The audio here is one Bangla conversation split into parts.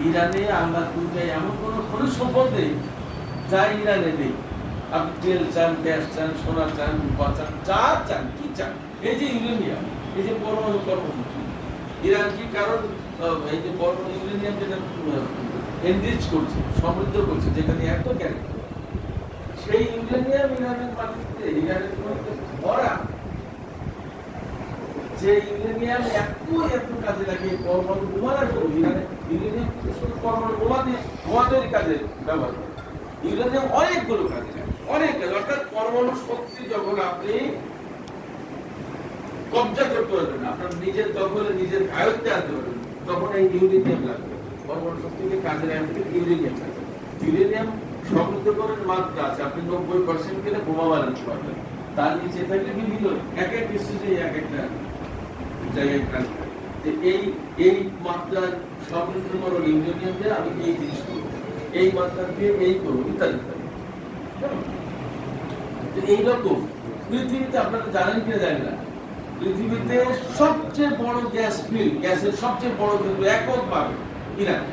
ইরানে আমরা দুর্গায় এমন কোনো খনিজ সম্পদ নেই যা ইরানে নেই। আপনি তেল চান, গ্যাস চান, সোনা চান, রূপা চান, যা চান, কি চান, এই যে ইউরেনিয়াম, এই যে পরমাণু কর্মসূচি, ইরান কি কারণ এই যে পরমাণু ইউরেনিয়াম যেটা এনরিচ করছে, সমৃদ্ধ করছে, যেখানে এত ক্যারেক্টার, সেই ইউরেনিয়াম ইরানের মাটিতে, ইরানের মধ্যে ভরা, যে ইউরেনিয়াম এত কাজে লাগে, পরমাণু বোমার শুরু, ইউরেনিয়াম কিন্তু শুধু পরমাণু বোমা তৈরি কাজে ব্যবহার করে। ইউরেনিয়াম অনেকগুলো কাজে লাগে, অনেক কাজ। অর্থাৎ পরমাণু শক্তি যখন আপনি কবজা করতে পারবেন, আপনার নিজের দখলে, নিজের আয়ত্তে আনতে পারবেন, তখন এই ইউরেনিয়াম লাগবে। পরমাণু শক্তিকে কাজে আনতে ইউরেনিয়াম লাগবে। ইউরেনিয়াম সমৃদ্ধকরণের মাত্রা আছে, আপনি 90% গেলে বোমা বানাতে পারবেন। তার নিচে থাকলে বিভিন্ন এক এক স্টেজে এক একটা জায়গায় কাজ করে। এই মাত্রার সমৃদ্ধকরণ ইউরেনিয়াম দিয়ে আমি এই জিনিস করবো, এই মাত্রা দিয়ে এই করবো, ইত্যাদি ইত্যাদি। এইরকম পৃথিবীতে, আপনারা জানেন কিনা জানি না, পৃথিবীতে সবচেয়ে বড় গ্যাস ফিল্ড, গ্যাসের সবচেয়ে বড় কিন্তু এককভাবে ইরান।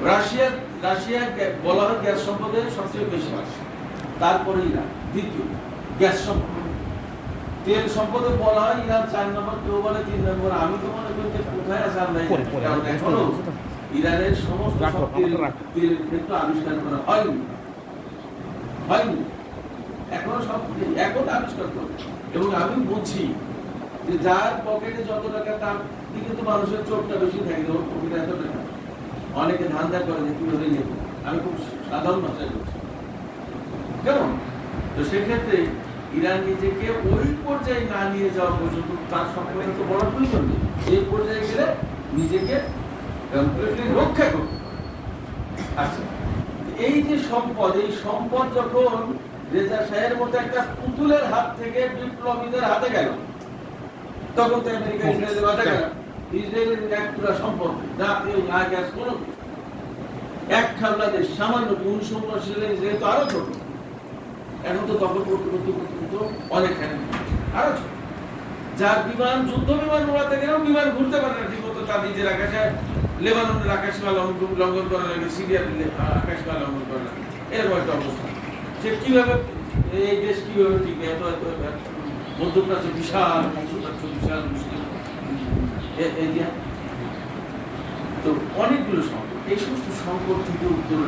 রাশিয়া বলা হয় গ্যাস সম্পদে সবচেয়ে বেশি আসে, তারপরে ইরান দ্বিতীয় গ্যাস সম্পদ। তেল সম্পদে বলা হয় ইরান 4 নম্বর, কেউ বলে 3 নম্বর। আমি তো মনে করি যে কোথায় আছে আমরা, কারণ এখনো ইরানের সমস্ত তেল ক্ষেত্র আবিষ্কার করা হয়নি, এখনো সব এখন আবিষ্কার করবে। এবং আমি বুঝি যে যার পকেটে যত টাকা, তার দিকে তো মানুষের চোখটা বেশি থাকে, ওর পকেটে এত টাকা। অনেকে ধান্দা করে যে কিভাবে নেব, আমি খুব সাধারণ ভাষায় বলছি, কেমন? তো সেক্ষেত্রে ইরান নিজেকে ওই পর্যায়ে না নিয়ে যাওয়া পর্যন্ত তার সম্পর্কে তো বড় প্রয়োজন নেই। এই পর্যায়ে গেলে নিজেকে কমপ্লিটলি রক্ষা করবে। আচ্ছা, এই যে সম্পদ, এই সম্পদ যখন রেজা শাহের মতো একটা পুতুলের হাত থেকে বিপ্লবীদের হাতে গেল, তখন তো আমেরিকা ইসরায়েলের হাতে গেল। ইসরায়েলের এক পুরা সম্পদ, যা না গ্যাস কোনো এক খাবলা দেশ, সামান্য 1979 সালে ইসরায়েল তো আরো ছোট, এখন তো দখল করতে অনেক আরো ছোট। যার বিমান, যুদ্ধ বিমান উড়াতে গেলেও বিমান ঘুরতে পারে না ঠিক মতো, তার নিজের আকাশে, লেবাননের আকাশসীমা লঙ্ঘন করা লাগে, সিরিয়ার আকাশসীমা লঙ্ঘন করা লাগে, এরকম একটা অবস্থা। সে কিভাবে, এই দেশ কিভাবে টিকে? মধ্যপ্রাচ্য বিশাল, মধ্যপ্রাচ্য বিশাল মুসলিম এরিয়া, তো অনেকগুলো সংকট, এই সমস্ত সংকট থেকে উত্তর